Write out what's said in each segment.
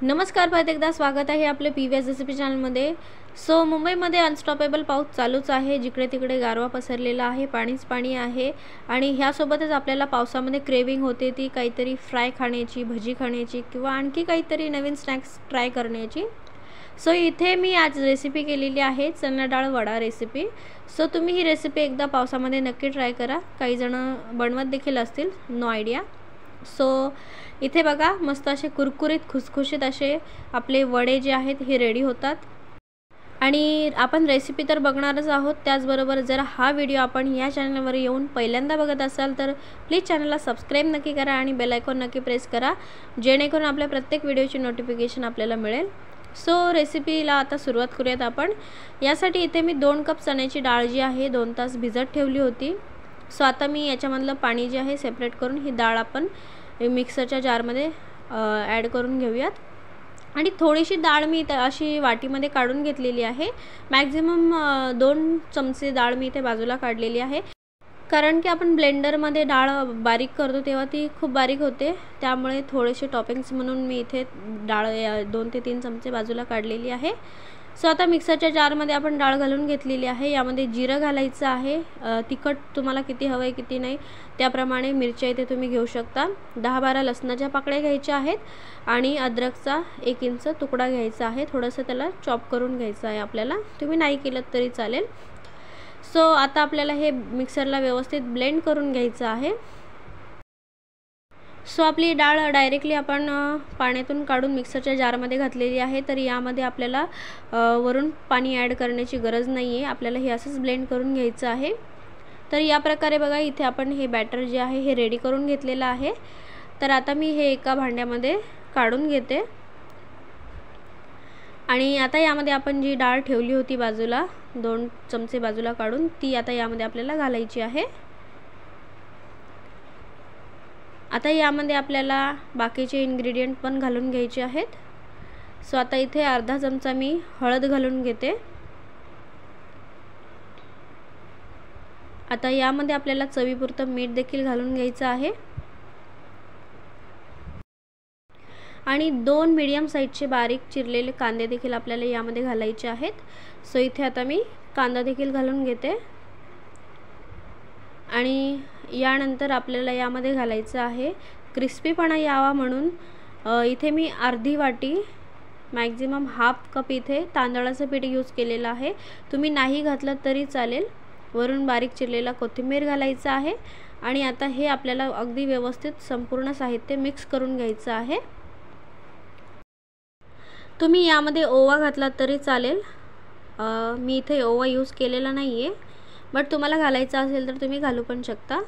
नमस्कार, परत एकदा स्वागत आहे आपले पीव्हीएस रेसिपी चॅनलमध्ये। सो मुंबईमध्ये अनस्टॉपेबल पाऊस चालूच आहे। जिकडे तिकडे गारवा पसरलेला आहे, पाणीच पाणी आहे आणि ह्यासोबतच आपल्याला पावसामध्ये क्रेविंग होते ती काहीतरी फ्राय खाण्याची, भजी खाण्याची किंवा आणखी काहीतरी नवीन स्नॅक्स ट्राय करण्याची। सो इथे मी आज रेसिपी केलेली आहे चना डाळ वडा रेसिपी। सो तुम्ही ही रेसिपी एकदा पावसामध्ये नक्की ट्राय करा। काही जण बनवत देखील असतील, नो आयडिया। सो इथे बघा, मस्त असे कुरकुरीत खुसखुशीत असे आपले वडे जे आहेत हे रेडी होतात। आणि आपण रेसिपी तर बघणारच आहोत, त्याचबरोबर जर हा व्हिडिओ आपण या चॅनलवर येऊन पहिल्यांदा बघत असाल तर प्लीज चॅनलला सबस्क्राइब नक्की करा आणि बेल आयकॉन नक्की प्रेस करा, जेणेकरून आपल्या प्रत्येक व्हिडिओची नोटिफिकेशन आपल्याला मिळेल। सो रेसिपीला आता सुरुवात करूयात आपण। यासाठी इथे मी 2 कप चण्याची डाळ जी आहे 2 तास भिजत ठेवली होती। सो आता मी याच्यामधलं पाणी जे आहे सेपरेट करून ही डाळ आपण मिक्सरच्या जारमध्ये ॲड करून घेऊयात। आणि थोडीशी डाळ मी अशी वाटीमध्ये काढून घेतलेली आहे। मॅक्झिमम 2 चमचे डाळ मी इथे बाजूला काढलेली आहे, कारण की आपण ब्लेंडरमध्ये डाळ बारीक करतो तेव्हा ती खूप बारीक होते, त्यामुळे थोडेसे टॉपिंग्स म्हणून मी इथे डाळ 2 ते 3 चमचे बाजूला काढलेली आहे। सो आता मिक्सरच्या जारमध्ये आपण डाळ घालून घेतलेली आहे। यामध्ये जिरं घालायचं आहे, तिखट तुम्हाला किती हवं आहे किती नाही त्याप्रमाणे मिरच्या इथे तुम्ही घेऊ शकता। 10-12 लसणाच्या पाकळ्या घ्यायच्या आहेत आणि अद्रकचा 1 इंच तुकडा घ्यायचा आहे। थोडंसं त्याला चॉप करून घ्यायचं आहे आपल्याला, तुम्ही नाही केलं तरी चालेल। सो आता आपल्याला हे मिक्सरला व्यवस्थित ब्लेंड करून घ्यायचं आहे। सो आपली डाळ डायरेक्टली आपण पाण्यातून काढून मिक्सरच्या जारमध्ये घातलेली आहे, तर यामध्ये आपल्याला वरून पाणी ॲड करण्याची गरज नाही आहे। आपल्याला हे असंच ब्लेंड करून घ्यायचं आहे। तर या प्रकारे बघा, इथे आपण हे बॅटर जे आहे हे रेडी करून घेतलेलं आहे। तर आता मी हे एका भांड्यामध्ये काढून घेते आणि आता यामध्ये आपण जी डाळ ठेवली होती बाजूला 2 चमचे बाजूला काढून, ती आता यामध्ये आपल्याला घालायची आहे। आता यामध्ये आपल्याला बाकीचे इन्ग्रेडियंट पण घालून घ्यायचे आहेत। सो आता इथे अर्धा चमचा मी हळद घालून घेते। आता यामध्ये आपल्याला चवीपुरतं मीठ देखील घालून घ्यायचं आहे आणि 2 मीडियम साईजचे बारीक चिरलेले कांदे देखील आपल्याला यामध्ये घालायचे आहेत। सो इथे आता मी कांदा देखील घालून घेते आणि यानंतर आपल्याला यामध्ये घालायचं आहे क्रिस्पीपणा यावा म्हणून इथे मी अर्धी वाटी मॅक्झिमम हाफ कप इथे तांदळाचं पीठ यूज केलेलं आहे। तुम्ही नाही घातलं तरी चालेल। वरून बारीक चिरलेला कोथिंबीर घालायचा आहे आणि आता हे आपल्याला अगदी व्यवस्थित संपूर्ण साहित्य मिक्स करून घ्यायचं आहे। तुम्ही यामध्ये ओवा घातला तरी चालेल, मी इथे ओवा यूज केलेला नाही आहे, बट तुम्हाला घालायचा असेल तर तुम्ही घालू पण शकता।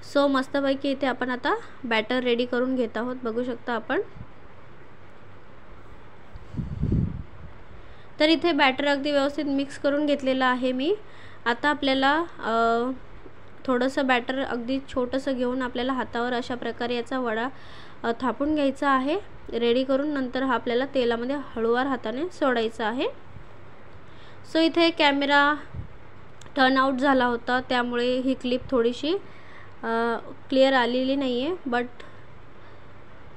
सो मस्तपैकी इथे आपण आता बॅटर रेडी करून घेत आहोत, बघू शकता आपण। तर इथे बॅटर अगदी व्यवस्थित मिक्स करून घेतलेलं आहे मी। आता आपल्याला थोडंसं बॅटर अगदी छोटंसं घेऊन आपल्याला हातावर अशा प्रकारे याचा वडा थापून घ्यायचा आहे रेडी करून। नंतर हा आपल्याला तेलामध्ये हळूवार हाताने सोडायचा आहे। सो इथे कॅमेरा टर्न आउट झाला होता, त्यामुळे ही क्लिप थोडीशी क्लिअर आलेली नाही आहे, बट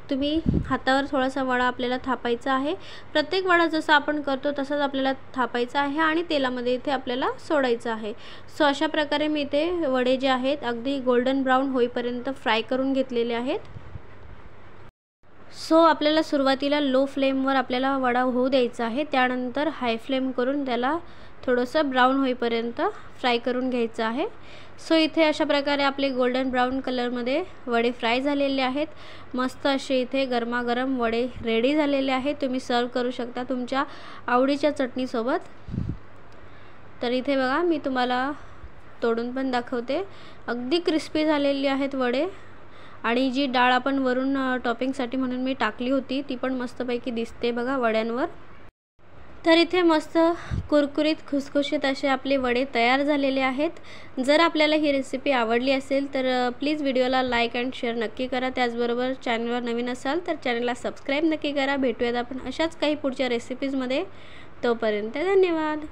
तुम्ही हातावर थोडासा वडा आपल्याला थापायचा आहे। प्रत्येक वडा जसा आपण करतो तसाच आपल्याला थापायचा आहे आणि तेलामध्ये इथे आपल्याला सोडायचं आहे। सो अशा प्रकारे मी इथे वडे जे आहेत अगदी गोल्डन ब्राऊन होईपर्यंत फ्राय करून घेतलेले आहेत। सो आपल्याला सुरुवातीला लो फ्लेमवर आपल्याला वडा होऊ द्यायचा आहे, त्यानंतर हाय फ्लेम करून त्याला थोडंसं ब्राऊन होईपर्यंत फ्राय करून घ्यायचं आहे। सो इथे अशा प्रकारे आपले गोल्डन ब्राऊन कलरमध्ये वडे फ्राय झालेले आहेत। मस्त असे इथे गरमागरम वडे रेडी झालेले आहेत। तुम्ही सर्व करू शकता तुमच्या आवडीच्या चटणीसोबत। तर इथे बघा, मी तुम्हाला तोडून पण दाखवते, अगदी क्रिस्पी झालेली आहेत वडे। आणि जी डाळ आपण वरून टॉपिंगसाठी म्हणून मी टाकली होती ती पण मस्तपैकी दिसते बघा वड्यांवर। तर इथे मस्त कुरकुरीत खुसखुशीत असे आपले वडे तयार झालेले आहेत। जर आपल्याला ही रेसिपी आवडली असेल तर प्लीज व्हिडिओला लाईक अँड शेअर नक्की करा। त्याचबरोबर चॅनलवर नवीन असाल तर चॅनलला सबस्क्राईब नक्की करा। भेटूयात आपण अशाच काही पुढच्या रेसिपीजमध्ये, तोपर्यंत धन्यवाद।